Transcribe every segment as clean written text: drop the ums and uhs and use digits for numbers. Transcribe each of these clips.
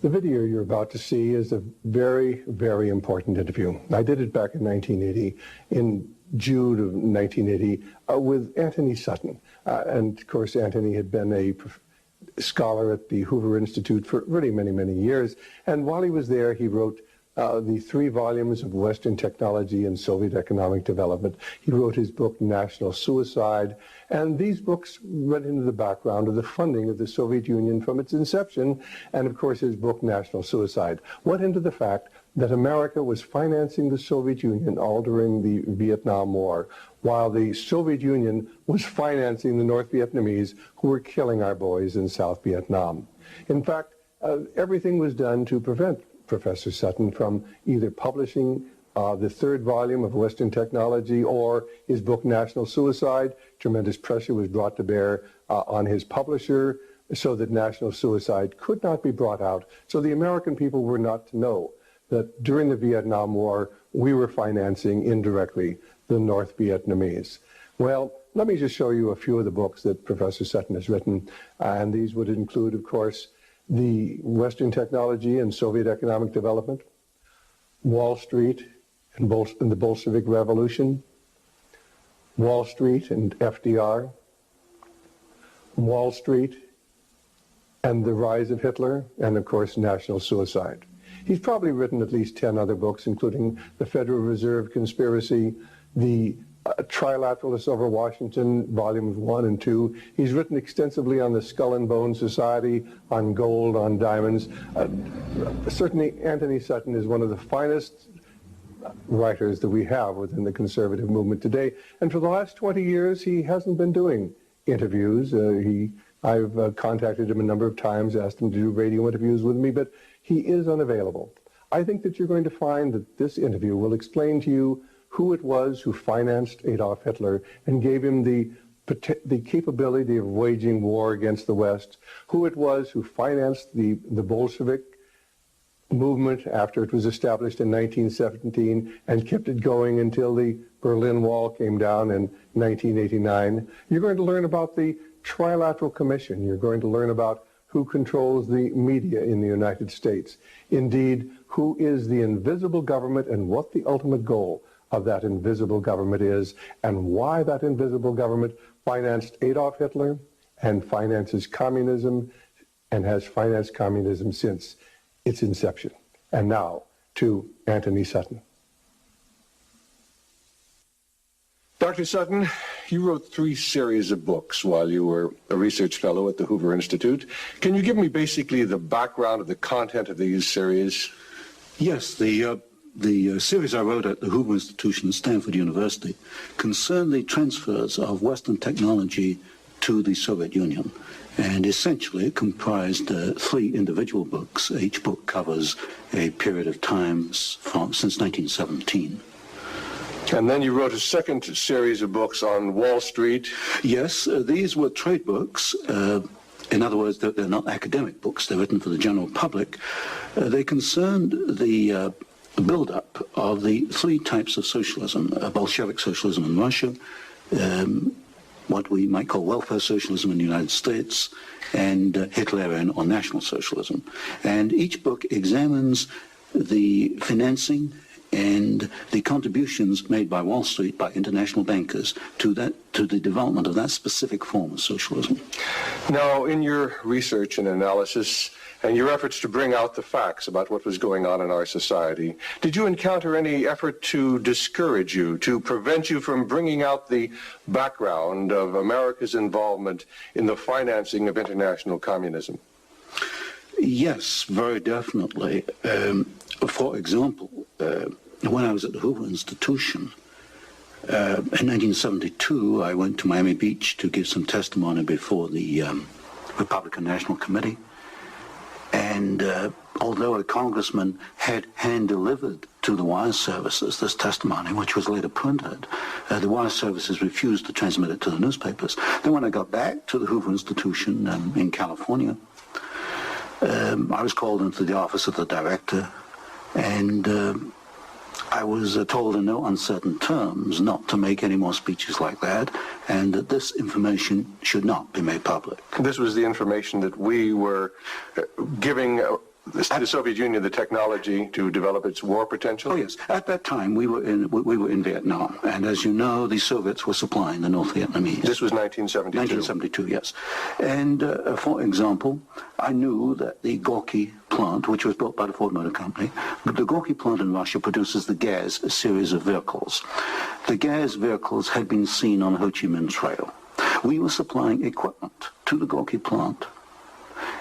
The video you're about to see is a very, very important interview. I did it back in 1980, in June of 1980, with Anthony Sutton. And of course, Anthony had been a scholar at the Hoover Institute for really many, many years. And while he was there, he wrote the 3 volumes of Western Technology and Soviet Economic Development. He wrote his book, National Suicide. And these books went into the background of the funding of the Soviet Union from its inception. And of course, his book, National Suicide, went into the fact that America was financing the Soviet Union all during the Vietnam War, while the Soviet Union was financing the North Vietnamese who were killing our boys in South Vietnam. In fact, everything was done to prevent Professor Sutton from either publishing the 3rd volume of Western Technology or his book National Suicide. Tremendous pressure was brought to bear on his publisher so that National Suicide could not be brought out. So the American people were not to know that during the Vietnam War, we were financing indirectly the North Vietnamese. Well, let me just show you a few of the books that Professor Sutton has written. And these would include, of course, the Western Technology and Soviet Economic Development, Wall Street and the Bolshevik Revolution, Wall Street and FDR, Wall Street and the Rise of Hitler, and of course, National Suicide. He's probably written at least 10 other books, including the Federal Reserve Conspiracy, the Trilateralists over Washington, volumes 1 and 2. He's written extensively on the Skull and Bone Society, on gold, on diamonds. Certainly, Anthony Sutton is one of the finest writers that we have within the conservative movement today. And for the last 20 years, he hasn't been doing interviews. I've contacted him a number of times, asked him to do radio interviews with me, but he is unavailable. I think that you're going to find that this interview will explain to you who it was who financed Adolf Hitler and gave him the capability of waging war against the West, who it was who financed the Bolshevik movement after it was established in 1917 and kept it going until the Berlin Wall came down in 1989. You're going to learn about the Trilateral Commission. You're going to learn about who controls the media in the United States. Indeed, who is the invisible government and what the ultimate goal of that invisible government is, and why that invisible government financed Adolf Hitler and finances communism and has financed communism since its inception. And now to Anthony Sutton. Dr. Sutton, you wrote 3 series of books while you were a research fellow at the Hoover Institute. Can you give me basically the background of the content of these series? Yes, the series I wrote at the Hoover Institution, Stanford University, concerned the transfers of Western technology to the Soviet Union. And essentially it comprised 3 individual books. Each book covers a period of time since 1917. And then you wrote a second series of books on Wall Street. Yes, these were trade books. In other words, they're not academic books. They're written for the general public. They concerned the build-up of the 3 types of socialism: Bolshevik socialism in Russia, what we might call welfare socialism in the United States, and Hitlerian or National Socialism. And each book examines the financing and the contributions made by Wall Street, by international bankers, to the development of that specific form of socialism. Now, in your research and analysis and your efforts to bring out the facts about what was going on in our society, did you encounter any effort to discourage you, to prevent you from bringing out the background of America's involvement in the financing of international communism? Yes, very definitely. For example, when I was at the Hoover Institution, in 1972, I went to Miami Beach to give some testimony before the Republican National Committee. And although a congressman had hand-delivered to the wire services this testimony, which was later printed, the wire services refused to transmit it to the newspapers. Then when I got back to the Hoover Institution in California, I was called into the office of the director, and I was told in no uncertain terms not to make any more speeches like that, and that this information should not be made public. This was the information that we were giving had the Soviet Union the technology to develop its war potential? Oh yes. At that time, we were in Vietnam, and as you know, the Soviets were supplying the North Vietnamese. This was 1972. 1972, yes. And for example, I knew that the Gorky plant, which was built by the Ford Motor Company, the Gorky plant in Russia produces the Gaz series of vehicles. The Gaz vehicles had been seen on the Ho Chi Minh Trail. We were supplying equipment to the Gorky plant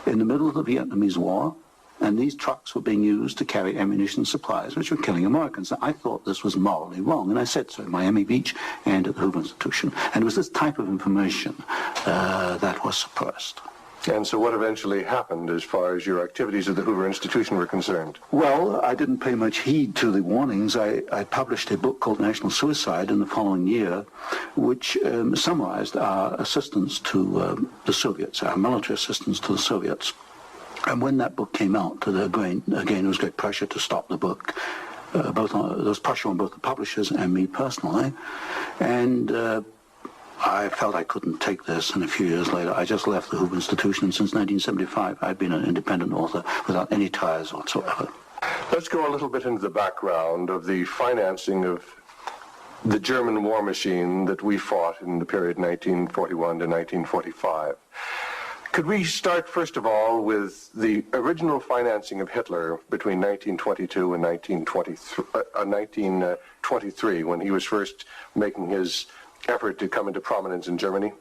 in the middle of the Vietnamese War, and these trucks were being used to carry ammunition supplies, which were killing Americans. I thought this was morally wrong, and I said so in Miami Beach and at the Hoover Institution. And it was this type of information that was suppressed. And so what eventually happened as far as your activities at the Hoover Institution were concerned? Well, I didn't pay much heed to the warnings. I published a book called National Suicide in the following year, which summarized our assistance to the Soviets, our military assistance to the Soviets. And when that book came out, again, there was great pressure to stop the book. There was pressure on both the publishers and me personally. And I felt I couldn't take this, and a few years later, I just left the Hoover Institution, and since 1975, I've been an independent author without any ties whatsoever. Let's go a little bit into the background of the financing of the German war machine that we fought in the period 1941 to 1945. Could we start, first of all, with the original financing of Hitler between 1922 and 1923, when he was first making his effort to come into prominence in Germany?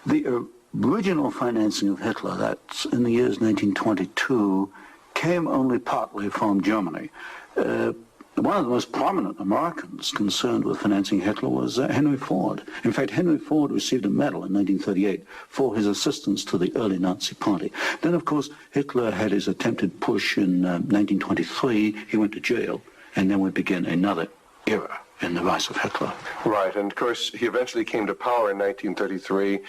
The original financing of Hitler, that's in the years 1922, came only partly from Germany. One of the most prominent Americans concerned with financing Hitler was Henry Ford. In fact, Henry Ford received a medal in 1938 for his assistance to the early Nazi Party. Then, of course, Hitler had his attempted push in 1923. He went to jail, and then we began another era in the rise of Hitler. Right, and of course he eventually came to power in 1933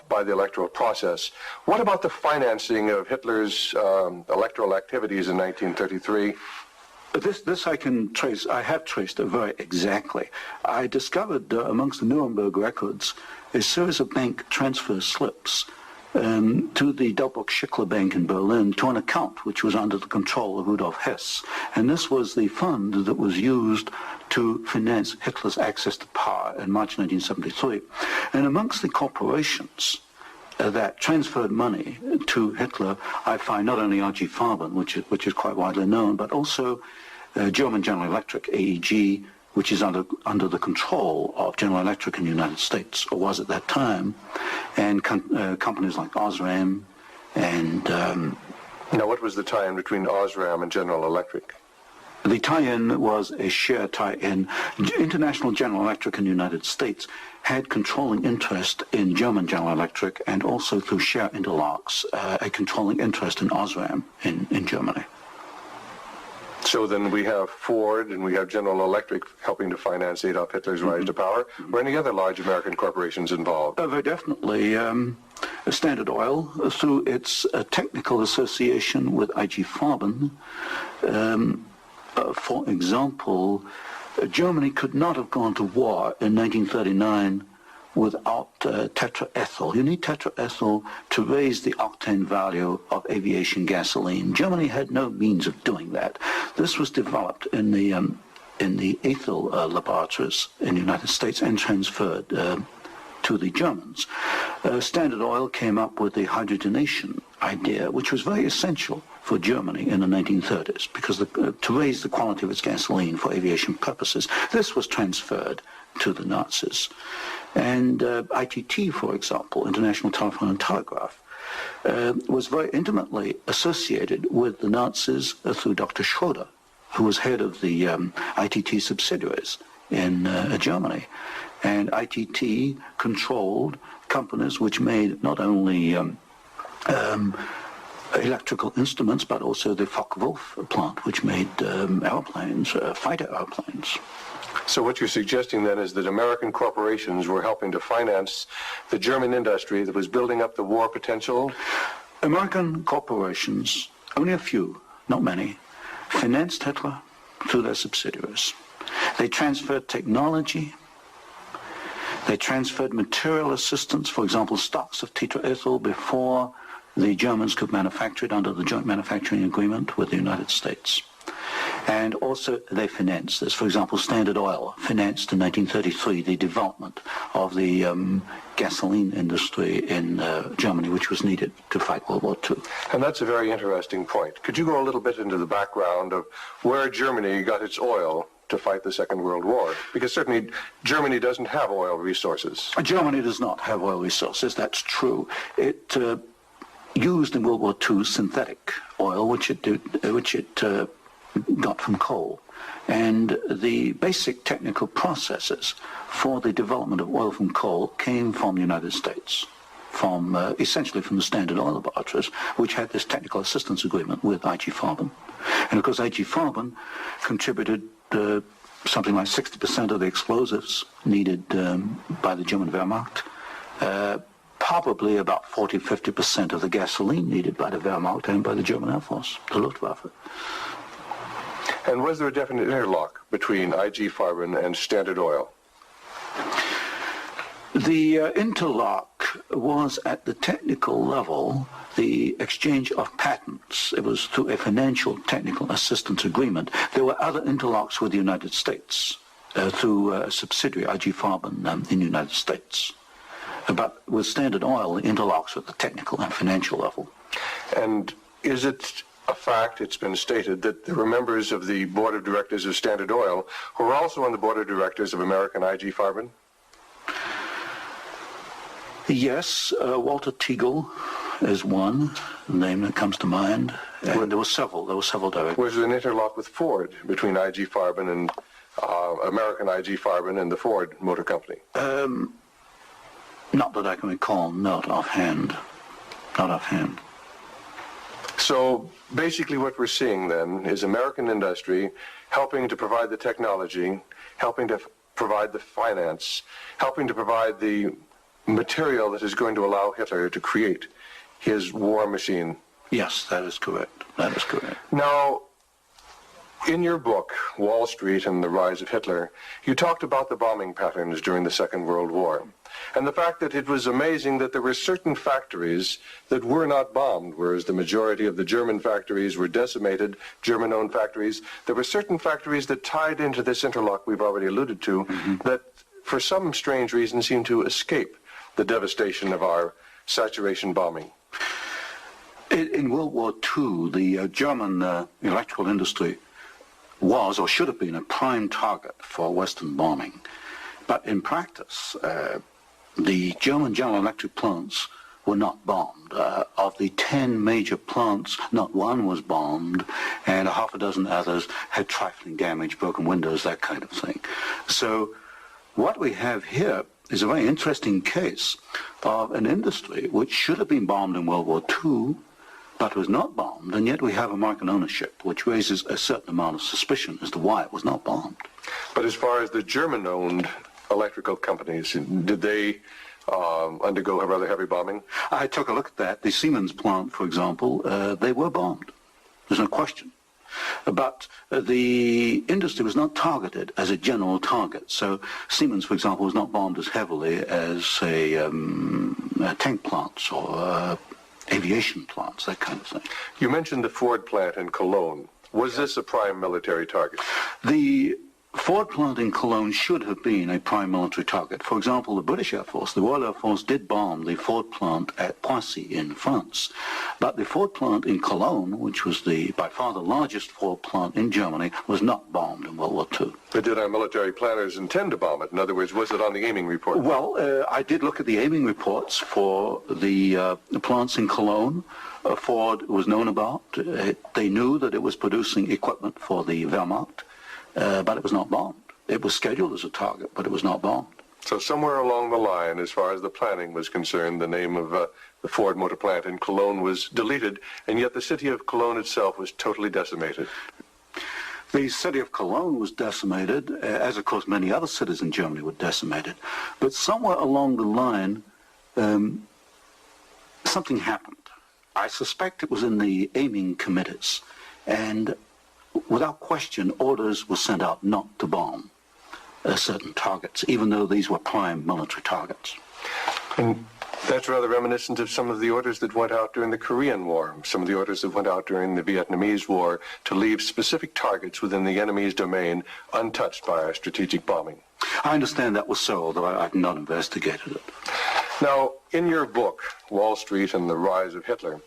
by the electoral process. What about the financing of Hitler's electoral activities in 1933? This I can trace. I have traced it very exactly. I discovered amongst the Nuremberg records a series of bank transfer slips to the Delbrück-Schickler Bank in Berlin to an account which was under the control of Rudolf Hess. And this was the fund that was used to finance Hitler's access to power in March 1973. And amongst the corporations that transferred money to Hitler, I find not only R.G. Farben, which is quite widely known, but also German General Electric, AEG, which is under the control of General Electric in the United States, or was at that time, and companies like Osram and... Now, what was the tie-in between Osram and General Electric? The tie-in was a share tie-in. International General Electric in the United States had controlling interest in German General Electric, and also through share interlocks, a controlling interest in Osram in Germany. So then we have Ford and we have General Electric helping to finance Adolf Hitler's rise to power. Were any other large American corporations involved? Very definitely. Standard Oil, through its technical association with I.G. Farben, for example, Germany could not have gone to war in 1939 without tetraethyl. You need tetraethyl to raise the octane value of aviation gasoline. Germany had no means of doing that. This was developed in the ethyl laboratories in the United States and transferred to the Germans. Standard Oil came up with the hydrogenation idea, which was very essential for Germany in the 1930s, because to raise the quality of its gasoline for aviation purposes, this was transferred to the Nazis. And ITT, for example, International Telephone and Telegraph, was very intimately associated with the Nazis through Dr. Schroeder, who was head of the ITT subsidiaries in Germany. And ITT controlled companies which made not only electrical instruments, but also the Focke-Wulf plant, which made airplanes, fighter airplanes. So what you're suggesting then is that American corporations were helping to finance the German industry that was building up the war potential? American corporations, only a few, not many, financed Hitler through their subsidiaries. They transferred technology. They transferred material assistance, for example, stocks of tetraethyl before the Germans could manufacture it under the joint manufacturing agreement with the United States. And also they financed this. For example, Standard Oil financed in 1933 the development of the gasoline industry in Germany, which was needed to fight World War II. And that's a very interesting point. Could you go a little bit into the background of where Germany got its oil to fight the Second World War? Because certainly Germany doesn't have oil resources. Germany does not have oil resources, that's true. It used in World War II synthetic oil, which it got from coal. And the basic technical processes for the development of oil from coal came from the United States, from essentially from the Standard Oil laboratories, which had this technical assistance agreement with I.G. Farben. And of course I.G. Farben contributed something like 60% of the explosives needed by the German Wehrmacht, probably about 40-50% of the gasoline needed by the Wehrmacht and by the German Air Force, the Luftwaffe. And was there a definite interlock between I.G. Farben and Standard Oil? The interlock was at the technical level, the exchange of patents. It was through a financial technical assistance agreement. There were other interlocks with the United States through a subsidiary, I.G. Farben, in the United States. But with Standard Oil, the interlocks were at the technical and financial level. And is it a fact, it's been stated, that there were members of the board of directors of Standard Oil who were also on the board of directors of American I.G. Farben? Yes, Walter Teagle is one name that comes to mind, and there were several directors. Was there an interlock with Ford between I.G. Farben and American I.G. Farben and the Ford Motor Company? Not that I can recall, not offhand. So basically what we're seeing then is American industry helping to provide the technology, helping to provide the finance, helping to provide the material that is going to allow Hitler to create his war machine. Yes, that is correct. That is correct. Now, in your book, Wall Street and the Rise of Hitler, you talked about the bombing patterns during the Second World War, and the fact that it was amazing that there were certain factories that were not bombed, whereas the majority of the German factories were decimated, German-owned factories. There were certain factories that tied into this interlock we've already alluded to, that for some strange reason seemed to escape the devastation of our saturation bombing. In World War II, the German electrical industry was or should have been a prime target for Western bombing. But in practice, the German General Electric plants were not bombed. Of the 10 major plants, not one was bombed, and a half a dozen others had trifling damage, broken windows, that kind of thing. So what we have here is a very interesting case of an industry which should have been bombed in World War II, but was not bombed, and yet we have American ownership, which raises a certain amount of suspicion as to why it was not bombed. But as far as the German-owned electrical companies, did they undergo a rather heavy bombing? I took a look at that. The Siemens plant, for example, they were bombed. There's no question. But the industry was not targeted as a general target. So Siemens, for example, was not bombed as heavily as, say, tank plants or aviation plants, that kind of thing. You mentioned the Ford plant in Cologne. Was this a prime military target? The Ford plant in Cologne should have been a prime military target. For example, the British Air Force, the Royal Air Force, did bomb the Ford plant at Poissy in France. But the Ford plant in Cologne, which was by far the largest Ford plant in Germany, was not bombed in World War II. But did our military planners intend to bomb it? In other words, was it on the aiming report? Well, I did look at the aiming reports for the plants in Cologne. Ford was known about. They knew that it was producing equipment for the Wehrmacht. But it was not bombed. It was scheduled as a target, but it was not bombed. So somewhere along the line, as far as the planning was concerned, the name of the Ford motor plant in Cologne was deleted, and yet the city of Cologne itself was totally decimated. The city of Cologne was decimated, as of course many other cities in Germany were decimated. But somewhere along the line, something happened. I suspect it was in the aiming committees, and without question, orders were sent out not to bomb certain targets, even though these were prime military targets. And That's rather reminiscent of some of the orders that went out during the Korean War, some of the orders that went out during the Vietnamese War to leave specific targets within the enemy's domain untouched by our strategic bombing. I understand that was so, although I've not investigated it. Now, in your book, Wall Street and the Rise of Hitler,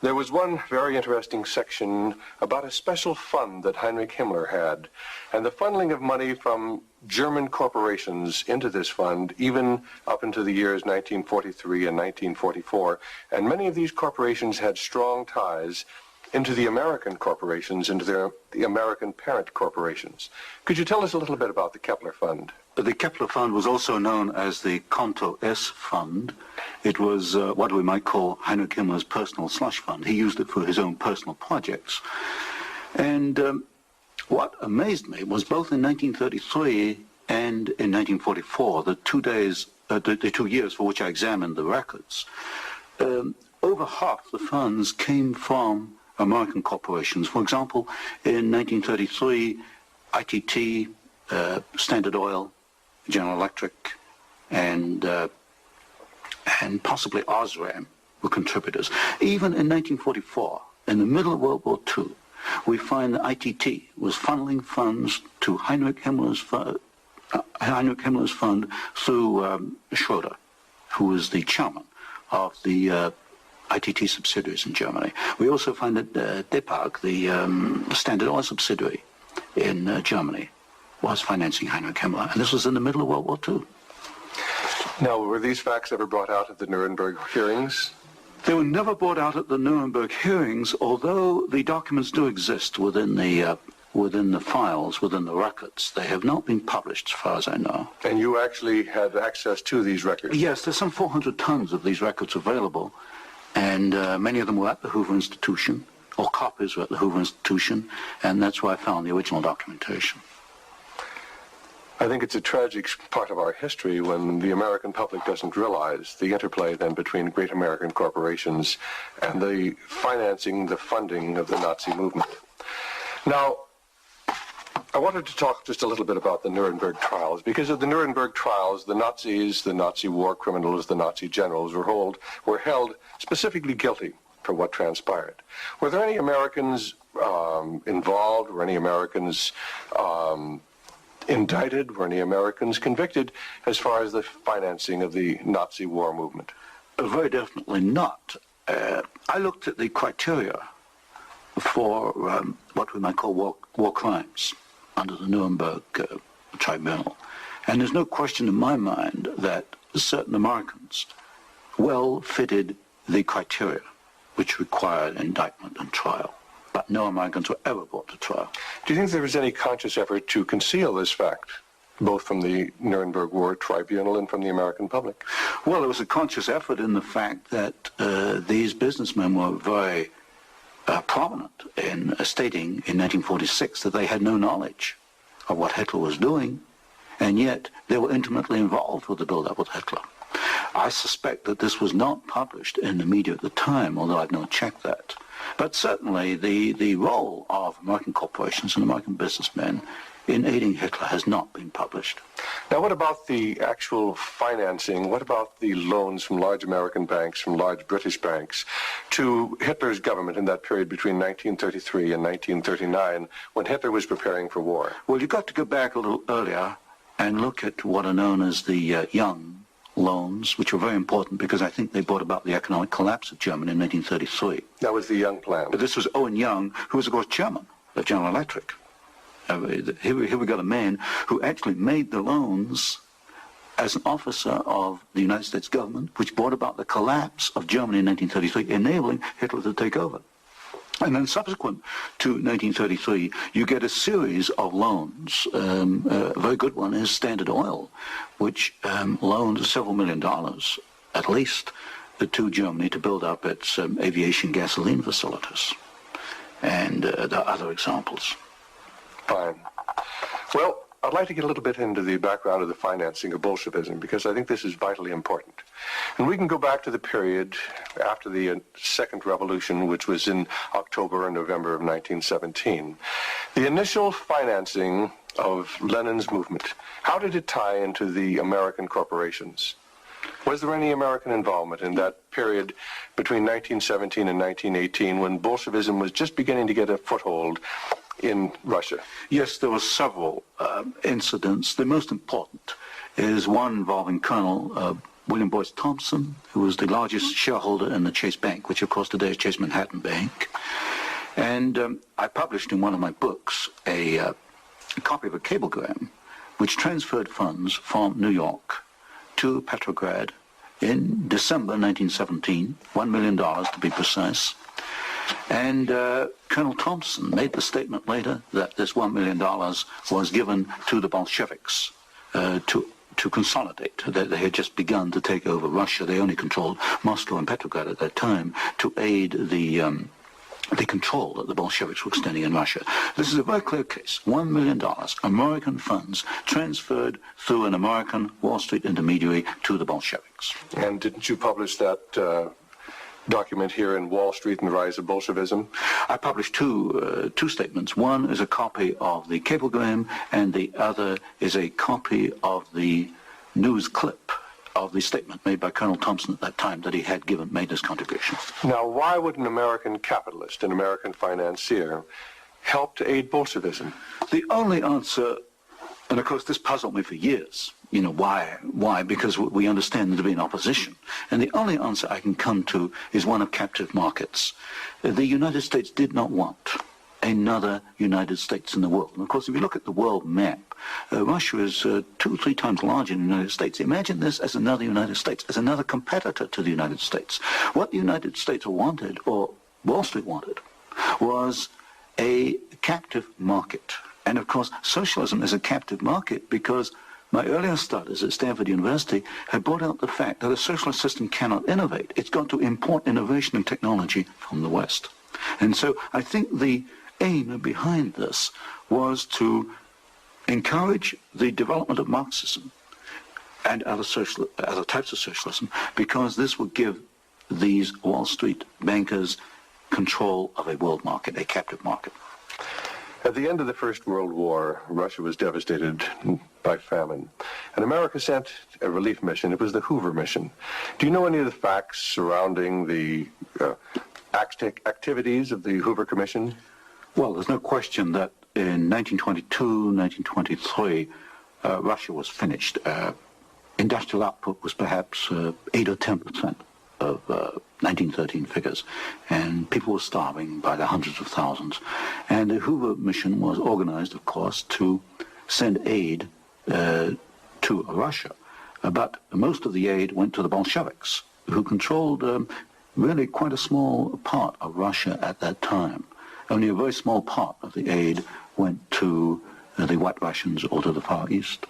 there was one very interesting section about a special fund that Heinrich Himmler had, and the funneling of money from German corporations into this fund, even up into the years 1943 and 1944. And many of these corporations had strong ties into the American corporations, into the American parent corporations. Could you tell us a little bit about the Kepler Fund? The Kepler Fund was also known as the Konto S Fund. It was what we might call Heinrich Himmler's personal slush fund. He used it for his own personal projects. And what amazed me was both in 1933 and in 1944, the 2 years for which I examined the records, over half the funds came from American corporations. For example, in 1933, ITT, Standard Oil, General Electric, and possibly Osram were contributors. Even in 1944, in the middle of World War II, we find that ITT was funneling funds to Heinrich Himmler's fund through Schroeder, who was the chairman of the ITT subsidiaries in Germany. We also find that Depag, the Standard Oil subsidiary in Germany, was financing Heinrich Himmler, and this was in the middle of World War II. Now, were these facts ever brought out at the Nuremberg hearings? They were never brought out at the Nuremberg hearings, although the documents do exist within the files, within the records. They have not been published, as far as I know. And you actually had access to these records? Yes, there's some 400 tons of these records available, and many of them were at the Hoover Institution, or copies were at the Hoover Institution, and that's where I found the original documentation. I think it's a tragic part of our history when the American public doesn't realize the interplay then between great American corporations and the financing, the funding of the Nazi movement. Now, I wanted to talk just a little bit about the Nuremberg trials, because of the Nuremberg trials, the Nazis, the Nazi war criminals, the Nazi generals were held specifically guilty for what transpired. Were there any Americans involved? Were any Americans indicted? Were any Americans convicted as far as the financing of the Nazi war movement? Very definitely not. I looked at the criteria for what we might call war crimes under the Nuremberg Tribunal. And there's no question in my mind that certain Americans well fitted the criteria which required indictment and trial. But no Americans were ever brought to trial. Do you think there was any conscious effort to conceal this fact, both from the Nuremberg War Tribunal and from the American public? Well, there was a conscious effort in the fact that these businessmen were very prominent in stating in 1946 that they had no knowledge of what Hitler was doing, and yet they were intimately involved with the build-up with Hitler. I suspect that this was not published in the media at the time, although I've not checked that. But certainly the role of American corporations and American businessmen in aiding Hitler has not been published. Now, what about the actual financing? What about the loans from large American banks, from large British banks, to Hitler's government in that period between 1933 and 1939, when Hitler was preparing for war? Well, you've got to go back a little earlier and look at what are known as the Young loans, which were very important because I think they brought about the economic collapse of Germany in 1933. That was the Young plan. But this was Owen Young, who was, of course, chairman of General Electric. Here we got a man who actually made the loans as an officer of the United States government, which brought about the collapse of Germany in 1933, enabling Hitler to take over. And then subsequent to 1933, you get a series of loans. A very good one is Standard Oil, which loaned several $1 million, at least, to Germany to build up its aviation gasoline facilities. And there are other examples. Fine. Well, I'd like to get a little bit into the background of the financing of Bolshevism, because I think this is vitally important. And we can go back to the period after the Second Revolution, which was in October and November of 1917. The initial financing of Lenin's movement, how did it tie into the American corporations? Was there any American involvement in that period between 1917 and 1918 when Bolshevism was just beginning to get a foothold in Russia? Yes, there were several incidents. The most important is one involving Colonel William Boyce Thompson, who was the largest shareholder in the Chase Bank, which of course today is Chase Manhattan Bank. And I published in one of my books a copy of a cablegram which transferred funds from New York to Petrograd in December 1917, $1 million to be precise. And Colonel Thompson made the statement later that this $1 million was given to the Bolsheviks to consolidate. They had just begun to take over Russia. They only controlled Moscow and Petrograd at that time to aid the control that the Bolsheviks were extending in Russia. This is a very clear case. $1 million, American funds transferred through an American Wall Street intermediary to the Bolsheviks. And didn't you publish that document here in Wall Street and the Rise of Bolshevism? I published two statements. One is a copy of the cablegram, and the other is a copy of the news clip of the statement made by Colonel Thompson at that time that he had made this contribution. Now, why would an American capitalist, an American financier, help to aid Bolshevism? The only answer, and of course this puzzled me for years, why? Why? Because we understand there to be an opposition. And the only answer I can come to is one of captive markets. The United States did not want another United States in the world. And of course, if you look at the world map, Russia is 2 or 3 times larger than the United States. Imagine this as another United States, as another competitor to the United States. What the United States wanted, or Wall Street wanted, was a captive market. And of course, socialism is a captive market because my earlier studies at Stanford University had brought out the fact that a socialist system cannot innovate. It's got to import innovation and technology from the West. And so I think the aim behind this was to encourage the development of Marxism and other types of socialism, because this would give these Wall Street bankers control of a world market, a captive market. At the end of the First World War, Russia was devastated by famine, and America sent a relief mission. It was the Hoover mission. Do you know any of the facts surrounding the activities of the Hoover Commission? Well, there's no question that in 1922, 1923, Russia was finished. Industrial output was perhaps 8 or 10% of 1913 figures, and people were starving by the hundreds of thousands. And the Hoover mission was organized, of course, to send aid to Russia. But most of the aid went to the Bolsheviks, who controlled really quite a small part of Russia at that time. Only a very small part of the aid went to the White Russians or to the Far East.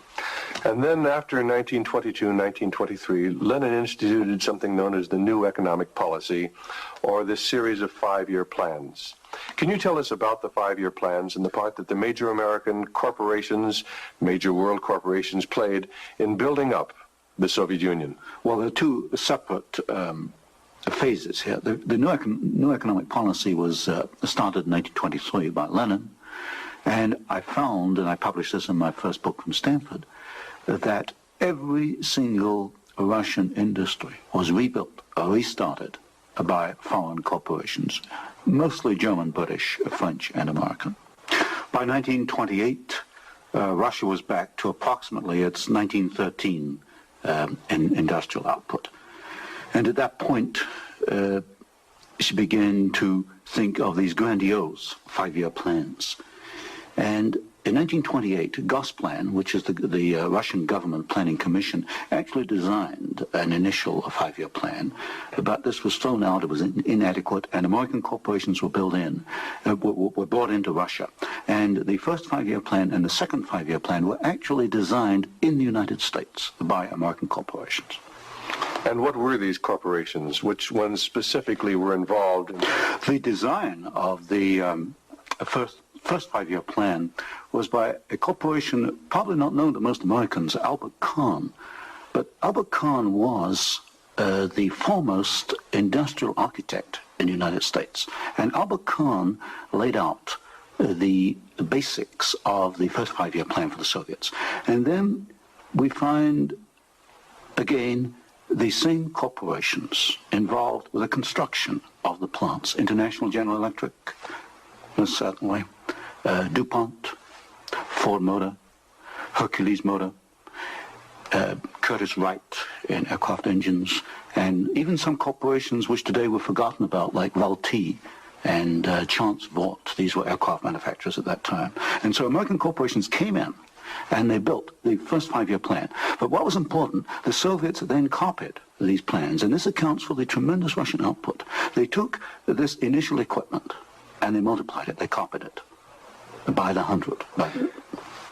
And then after 1922, 1923, Lenin instituted something known as the New Economic Policy, or this series of 5-year plans. Can you tell us about the 5-year plans and the part that the major American corporations, major world corporations played in building up the Soviet Union? Well, there are two separate phases here. The new economic policy was started in 1923 by Lenin, and I found, and I published this in my first book from Stanford, that every single Russian industry was rebuilt or restarted by foreign corporations, mostly German, British, French, and American. By 1928, Russia was back to approximately its 1913 industrial output. And at that point, she began to think of these grandiose 5-year plans. And in 1928, Gosplan, which is the Russian government planning commission, actually designed an initial 5-year plan, but this was thrown out, it was inadequate, and American corporations were brought into Russia. And the first 5-year plan and the second 5-year plan were actually designed in the United States by American corporations. And what were these corporations? Which ones specifically were involved in the design of the first 5-year plan was by a corporation probably not known to most Americans, Albert Kahn. But Albert Kahn was the foremost industrial architect in the United States. And Albert Kahn laid out the basics of the first 5-year plan for the Soviets. And then we find, again, the same corporations involved with the construction of the plants, International General Electric, most certainly, DuPont, Ford Motor, Hercules Motor, Curtiss-Wright in aircraft engines, and even some corporations which today were forgotten about, like Vultee and Chance Vought. These were aircraft manufacturers at that time. And so American corporations came in and they built the first 5-year plan. But what was important, the Soviets then copied these plans, and this accounts for the tremendous Russian output. They took this initial equipment and they multiplied it, they copied it by the 100.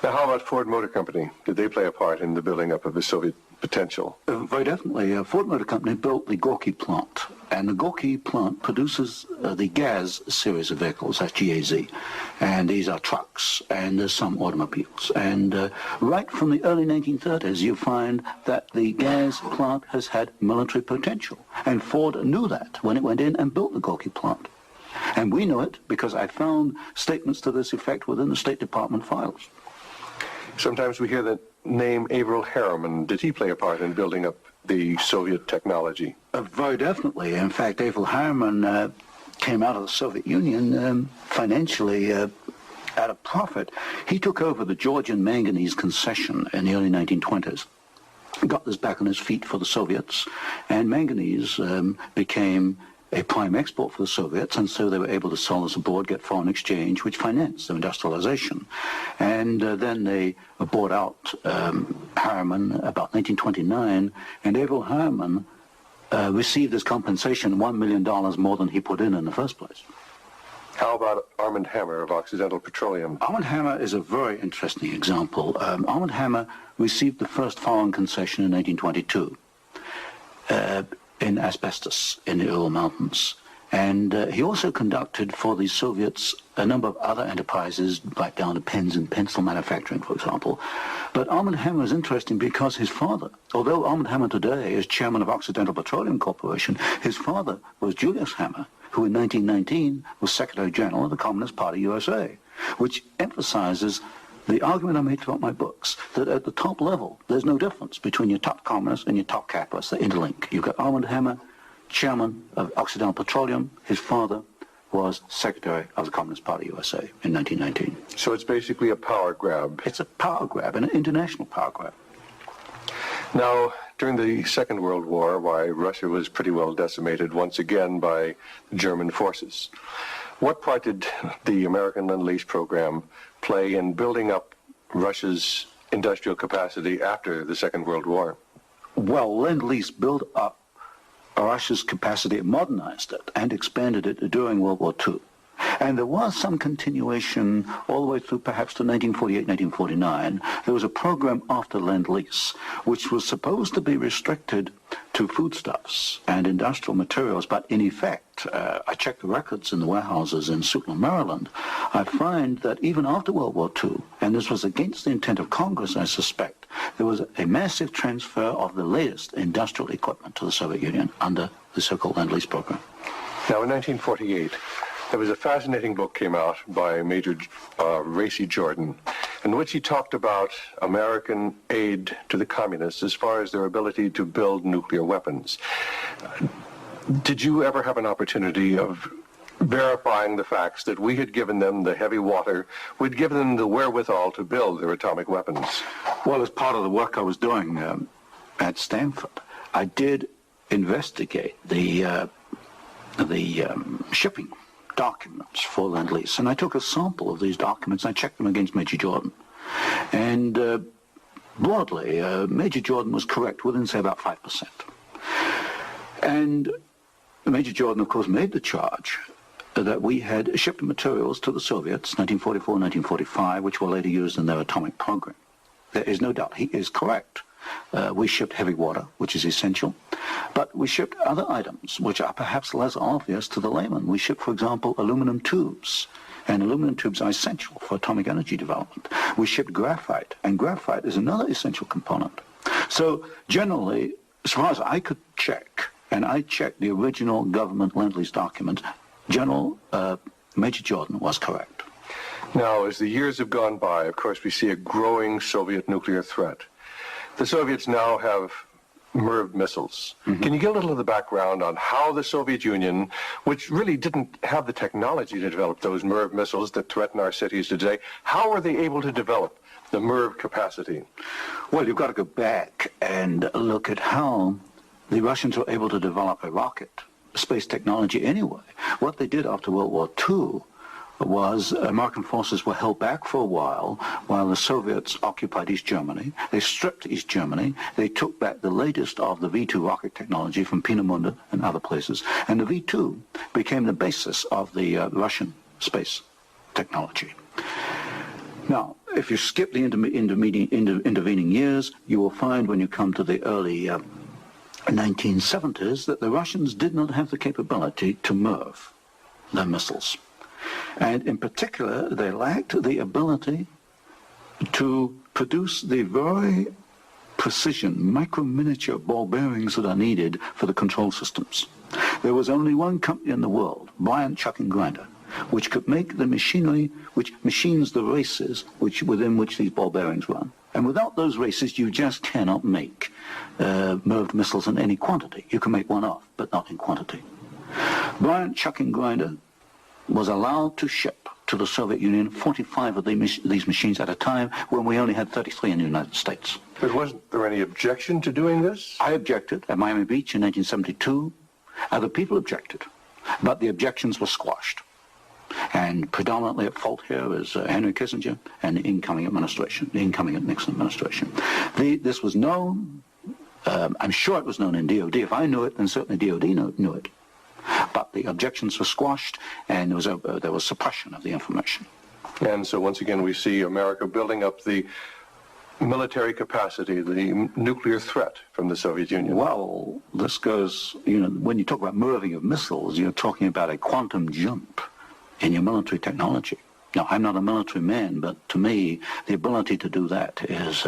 Now, how about Ford Motor Company? Did they play a part in the building up of the Soviet potential? Very definitely. Ford Motor Company built the Gorky plant, and the Gorky plant produces the GAZ series of vehicles, that's GAZ, and these are trucks, and there's some automobiles. And right from the early 1930s, you find that the GAZ plant has had military potential, and Ford knew that when it went in and built the Gorky plant. And we know it because I found statements to this effect within the State Department files. Sometimes we hear the name Averell Harriman. Did he play a part in building up the Soviet technology? Very definitely. In fact, Averell Harriman came out of the Soviet Union financially at a profit. He took over the Georgian manganese concession in the early 1920s. Got this back on his feet for the Soviets, and manganese became a prime export for the Soviets, and so they were able to sell this abroad, get foreign exchange, which financed their industrialization. And then they bought out Harriman about 1929, and Averell Harriman received as compensation $1 million more than he put in the first place. How about Armand Hammer of Occidental Petroleum? Armand Hammer is a very interesting example. Armand Hammer received the first foreign concession in 1922. In asbestos in the Ural Mountains. And he also conducted for the Soviets a number of other enterprises, right down to pens and pencil manufacturing, for example. But Armand Hammer is interesting because his father, although Armand Hammer today is chairman of Occidental Petroleum Corporation, his father was Julius Hammer, who in 1919 was Secretary General of the Communist Party USA, which emphasizes the argument I made throughout my books, that at the top level, there's no difference between your top communists and your top capitalists. They interlink. You've got Armand Hammer, chairman of Occidental Petroleum. His father was Secretary of the Communist Party USA in 1919. So it's basically a power grab. It's a power grab, an international power grab. Now, during the Second World War, why Russia was pretty well decimated once again by German forces. What part did the American Lend-Lease program play in building up Russia's industrial capacity after the Second World War? Well, Lend-Lease built up Russia's capacity, modernized it, and expanded it during World War II. And there was some continuation all the way through perhaps to 1948, 1949. There was a program after Lend-Lease, which was supposed to be restricted to foodstuffs and industrial materials, but in effect, I checked the records in the warehouses in Suitland, Maryland, I find that even after World War II, and this was against the intent of Congress, I suspect, there was a massive transfer of the latest industrial equipment to the Soviet Union under the so-called Lend-Lease program. Now, in 1948, there was a fascinating book came out by Major Racy Jordan, in which he talked about American aid to the communists as far as their ability to build nuclear weapons. Did you ever have an opportunity of verifying the facts that we had given them the heavy water, we'd given them the wherewithal to build their atomic weapons? Well, as part of the work I was doing at Stanford, I did investigate the shipping documents for Lend-Lease, and I took a sample of these documents and I checked them against Major Jordan. And broadly, Major Jordan was correct within, say, about 5%. And Major Jordan, of course, made the charge that we had shipped materials to the Soviets, 1944, 1945, which were later used in their atomic program. There is no doubt he is correct. We shipped heavy water, which is essential, but we shipped other items which are perhaps less obvious to the layman. We shipped, for example, aluminum tubes, and aluminum tubes are essential for atomic energy development. We shipped graphite, and graphite is another essential component. So generally, as far as I could check, and I checked the original government Lend-Lease document, General Major Jordan was correct. Now, as the years have gone by, of course, we see a growing Soviet nuclear threat. The Soviets now have MIRV missiles. Can you give a little of the background on how the Soviet Union, which really didn't have the technology to develop those MIRV missiles that threaten our cities today, how were they able to develop the MIRV capacity? Well, you've got to go back and look at how the Russians were able to develop a rocket, space technology anyway. What they did after World War II was American forces were held back for a while the Soviets occupied East Germany. They stripped East Germany. They took back the latest of the V-2 rocket technology from Peenemünde and other places. And the V-2 became the basis of the Russian space technology. Now, if you skip the intervening years, you will find when you come to the early 1970s that the Russians did not have the capability to MIRV their missiles. And in particular, they lacked the ability to produce the very precision, micro-miniature ball bearings that are needed for the control systems. There was only one company in the world, Bryant Chuck and Grinder, which could make the machinery, which machines the races within which these ball bearings run. And without those races, you just cannot make MIRV missiles in any quantity. You can make one off, but not in quantity. Bryant Chuck and Grinder was allowed to ship to the Soviet Union 45 of these machines at a time when we only had 33 in the United States. But wasn't there any objection to doing this? I objected at Miami Beach in 1972. Other people objected, but the objections were squashed. And predominantly at fault here is Henry Kissinger and the incoming administration, the incoming Nixon administration. This was known, I'm sure it was known in DOD. If I knew it, then certainly DOD knew it. But the objections were squashed, and there was suppression of the information. And so once again, we see America building up the military capacity, the nuclear threat from the Soviet Union. Well, this goes, when you talk about MIRVing of missiles, you're talking about a quantum jump in your military technology. Now, I'm not a military man, but to me, the ability to do that is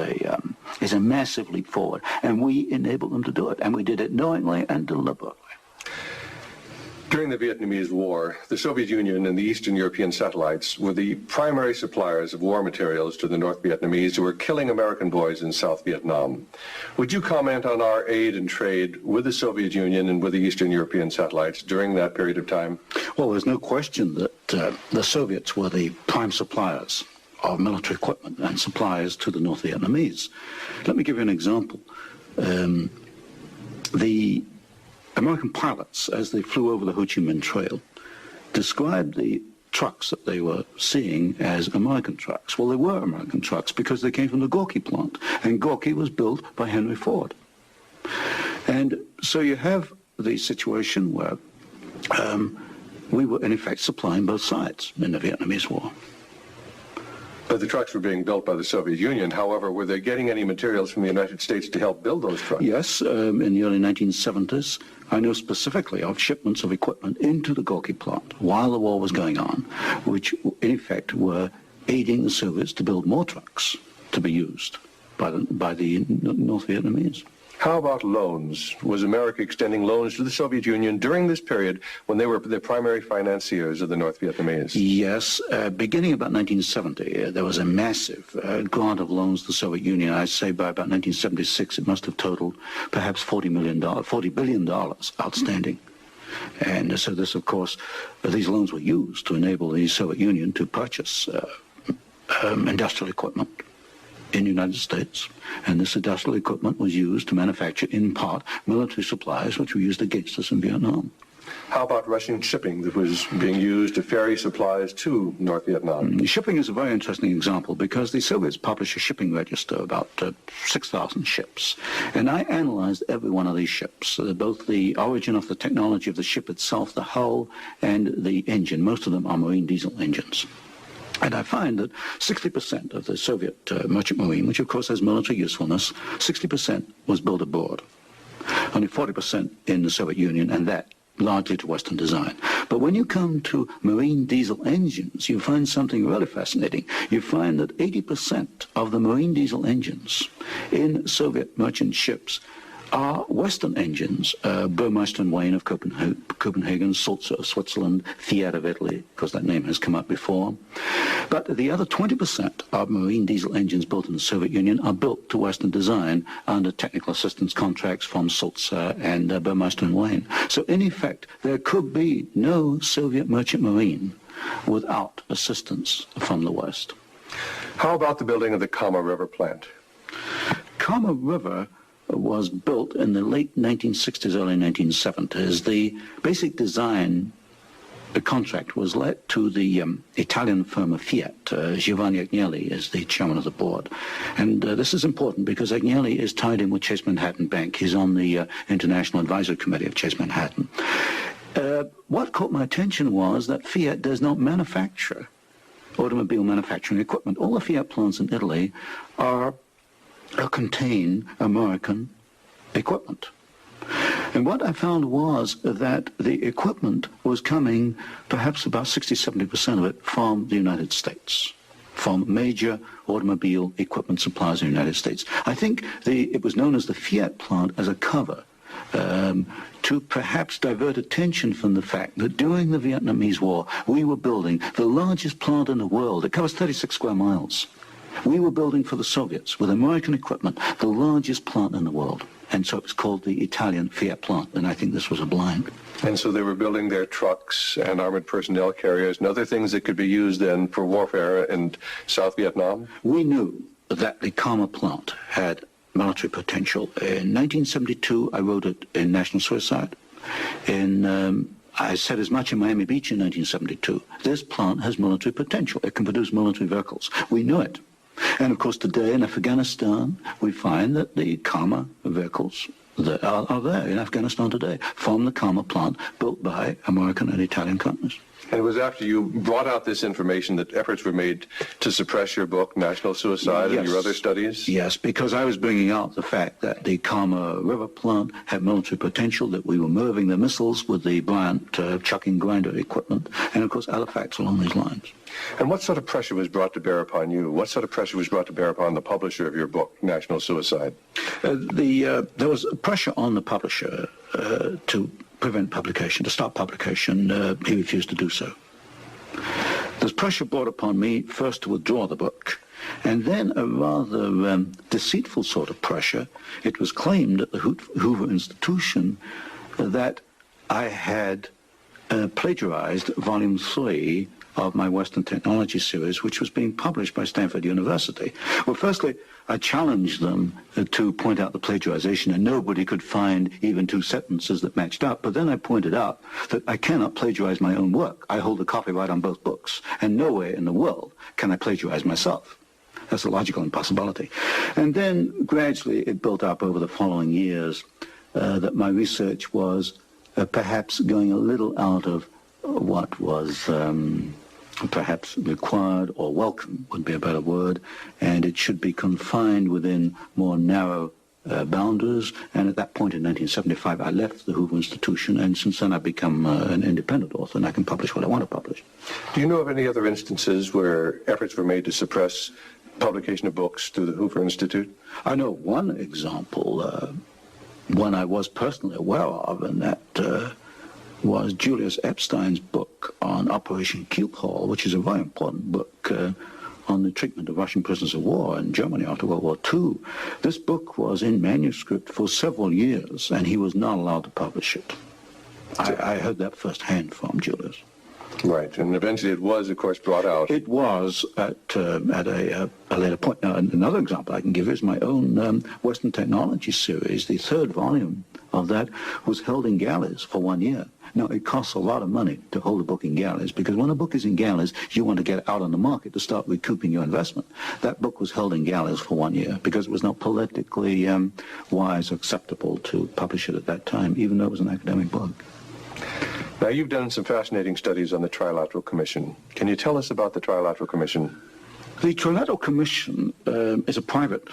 a massive leap forward, and we enabled them to do it, and we did it knowingly and deliberately. During the Vietnamese War, the Soviet Union and the Eastern European satellites were the primary suppliers of war materials to the North Vietnamese who were killing American boys in South Vietnam. Would you comment on our aid and trade with the Soviet Union and with the Eastern European satellites during that period of time? Well, there's no question that the Soviets were the prime suppliers of military equipment and suppliers to the North Vietnamese. Let me give you an example. The American pilots, as they flew over the Ho Chi Minh Trail, described the trucks that they were seeing as American trucks. Well, they were American trucks because they came from the Gorky plant, and Gorky was built by Henry Ford. And so you have the situation where we were, in effect, supplying both sides in the Vietnamese War. But the trucks were being built by the Soviet Union. However, were they getting any materials from the United States to help build those trucks? Yes, in the early 1970s, I know specifically of shipments of equipment into the Gorky plant while the war was going on, which in effect were aiding the Soviets to build more trucks to be used by the North Vietnamese. How about loans? Was America extending loans to the Soviet Union during this period when they were the primary financiers of the North Vietnamese? Yes. Beginning about 1970, there was a massive grant of loans to the Soviet Union. I'd say by about 1976, it must have totaled perhaps $40 billion outstanding. And so this, of course, these loans were used to enable the Soviet Union to purchase industrial equipment in the United States, and this industrial equipment was used to manufacture, in part, military supplies which were used against us in Vietnam. How about Russian shipping that was being used to ferry supplies to North Vietnam? Shipping is a very interesting example because the Soviets published a shipping register, about 6,000 ships, and I analyzed every one of these ships, both the origin of the technology of the ship itself, the hull, and the engine. Most of them are marine diesel engines. And I find that 60% of the Soviet merchant marine, which of course has military usefulness, 60% was built abroad. Only 40% in the Soviet Union, and that largely to Western design. But when you come to marine diesel engines, you find something really fascinating. You find that 80% of the marine diesel engines in Soviet merchant ships are Western engines, Burmeister and Wain of Copenhagen, Sulzer of Switzerland, Fiat of Italy, because that name has come up before. But the other 20% of marine diesel engines built in the Soviet Union are built to Western design under technical assistance contracts from Sulzer and Burmeister and Wain. So in effect, there could be no Soviet merchant marine without assistance from the West. How about the building of the Kama River plant? Kama River was built in the late 1960s, early 1970s. The basic design contract was let to the Italian firm of Fiat. Giovanni Agnelli is the chairman of the board. And this is important because Agnelli is tied in with Chase Manhattan Bank. He's on the International Advisory Committee of Chase Manhattan. What caught my attention was that Fiat does not manufacture automobile manufacturing equipment. All the Fiat plants in Italy contain American equipment. And what I found was that the equipment was coming, perhaps about 60-70% of it, from the United States, from major automobile equipment suppliers in the United States. I think it was known as the Fiat plant as a cover to perhaps divert attention from the fact that during the Vietnamese War, we were building the largest plant in the world. It covers 36 square miles. We were building for the Soviets, with American equipment, the largest plant in the world. And so it was called the Italian Fiat plant, and I think this was a blind. And so they were building their trucks and armored personnel carriers and other things that could be used then for warfare in South Vietnam? We knew that the Kama plant had military potential. In 1972, I wrote it in National Suicide. I said as much in Miami Beach in 1972. This plant has military potential. It can produce military vehicles. We knew it. And of course today in Afghanistan, we find that the Kama vehicles that are there in Afghanistan today from the Kama plant built by American and Italian companies. And it was after you brought out this information that efforts were made to suppress your book, National Suicide, Yes. and your other studies? Yes, because I was bringing out the fact that the Kama River plant had military potential, that we were moving the missiles with the Bryant chucking grinder equipment, and of course other facts along these lines. And what sort of pressure was brought to bear upon you? What sort of pressure was brought to bear upon the publisher of your book, National Suicide? There was pressure on the publisher to prevent publication, to stop publication. He refused to do so. There's pressure brought upon me first to withdraw the book, and then a rather deceitful sort of pressure. It was claimed at the Hoover Institution that I had plagiarized Volume 3 of my Western Technology series, which was being published by Stanford University. Well, firstly, I challenged them to point out the plagiarization, and nobody could find even two sentences that matched up. But then I pointed out that I cannot plagiarize my own work. I hold the copyright on both books, and nowhere in the world can I plagiarize myself. That's a logical impossibility. And then gradually it built up over the following years that my research was perhaps going a little out of what was perhaps required or welcome would be a better word, and it should be confined within more narrow boundaries. And at that point in 1975, I left the Hoover Institution, and since then I've become an independent author, and I can publish what I want to publish. Do you know of any other instances where efforts were made to suppress publication of books through the Hoover Institute? I know one example, one I was personally aware of, and that was Julius Epstein's book on Operation Cube Hall, which is a very important book on the treatment of Russian prisoners of war in Germany after World War II. This book was in manuscript for several years, and he was not allowed to publish it. I heard that firsthand from Julius. Right, and eventually it was, of course, brought out. It was at a later point. Now, another example I can give is my own Western Technology series. The third volume of that was held in galleys for 1 year. Now, it costs a lot of money to hold a book in galleys, because when a book is in galleys, you want to get it out on the market to start recouping your investment. That book was held in galleys for 1 year because it was not politically wise or acceptable to publish it at that time, even though it was an academic book. Now, you've done some fascinating studies on the Trilateral Commission. Can you tell us about the Trilateral Commission? The Trilateral Commission is a private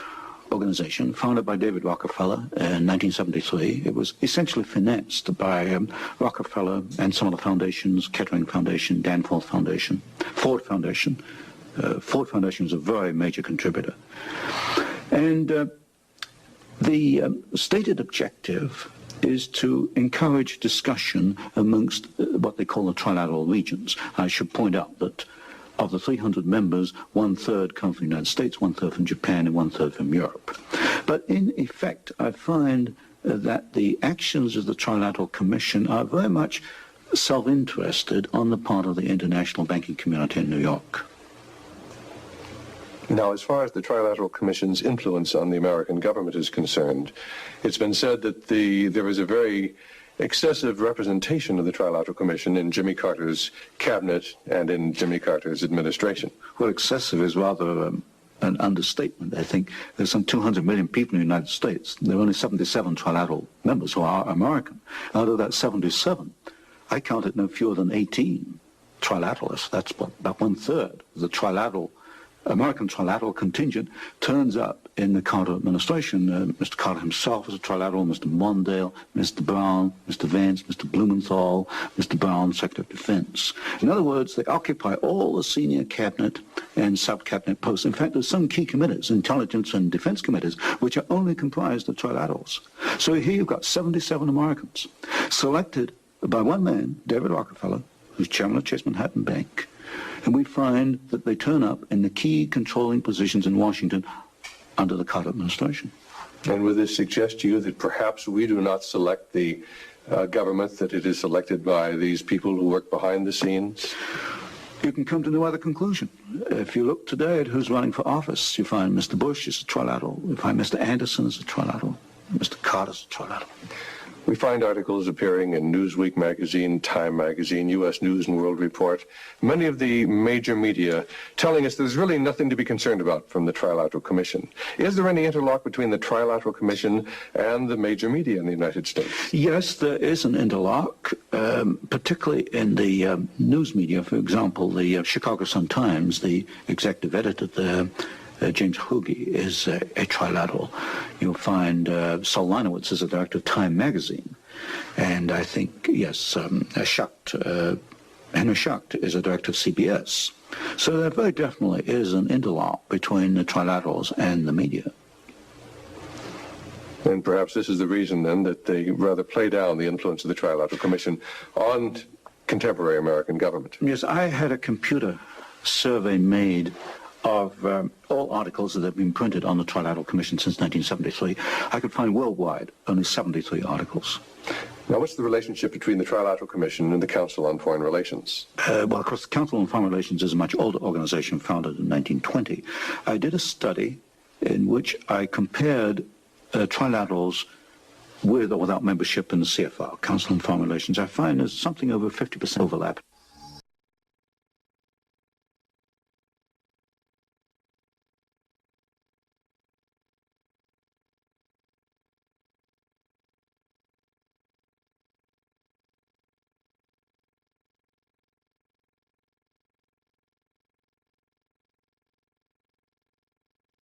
organization founded by David Rockefeller in 1973. It was essentially financed by Rockefeller and some of the foundations, Kettering Foundation, Danforth Foundation, Ford Foundation. Ford Foundation is a very major contributor. And The stated objective is to encourage discussion amongst what they call the trilateral regions. I should point out that of the 300 members, 1/3 come from the United States, 1/3 from Japan, and 1/3 from Europe. But in effect, I find that the actions of the Trilateral Commission are very much self-interested on the part of the international banking community in New York. Now, as far as the Trilateral Commission's influence on the American government is concerned, it's been said that there is a very excessive representation of the Trilateral Commission in Jimmy Carter's cabinet and in Jimmy Carter's administration. Well, excessive is rather an understatement. I think there's some 200 million people in the United States. There are only 77 trilateral members who are American. Out of that 77, I counted no fewer than 18 trilateralists. That's about 1/3 of the American trilateral contingent turns up in the Carter administration. Mr. Carter himself was a trilateral, Mr. Mondale, Mr. Brown, Mr. Vance, Mr. Blumenthal, Mr. Brown, Secretary of Defense. In other words, they occupy all the senior cabinet and sub-cabinet posts. In fact, there's some key committees, intelligence and defense committees, which are only comprised of trilaterals. So here you've got 77 Americans selected by one man, David Rockefeller, who's chairman of Chase Manhattan Bank, and we find that they turn up in the key controlling positions in Washington under the Carter administration. And would this suggest to you that perhaps we do not select the government, that it is selected by these people who work behind the scenes? You can come to no other conclusion. If you look today at who's running for office, you find Mr. Bush is a trilateral, you find Mr. Anderson is a trilateral, Mr. Carter's a trilateral. We find articles appearing in Newsweek magazine, Time magazine, U.S. News and World Report, many of the major media telling us there's really nothing to be concerned about from the Trilateral Commission. Is there any interlock between the Trilateral Commission and the major media in the United States? Yes, there is an interlock, particularly in the news media. For example, the Chicago Sun-Times, the executive editor there, James Hoogie, is a trilateral. You'll find Saul Linowitz is a director of Time magazine. And I think, yes, Henry Schacht is a director of CBS. So there very definitely is an interlock between the trilaterals and the media. And perhaps this is the reason, then, that they rather play down the influence of the Trilateral Commission on contemporary American government. Yes, I had a computer survey made of all articles that have been printed on the Trilateral Commission since 1973. I could find worldwide only 73 articles. Now, what's the relationship between the Trilateral Commission and the Council on Foreign Relations? Well, of course, the Council on Foreign Relations is a much older organization founded in 1920. I did a study in which I compared trilaterals with or without membership in the CFR, Council on Foreign Relations. I find there's something over 50% overlap.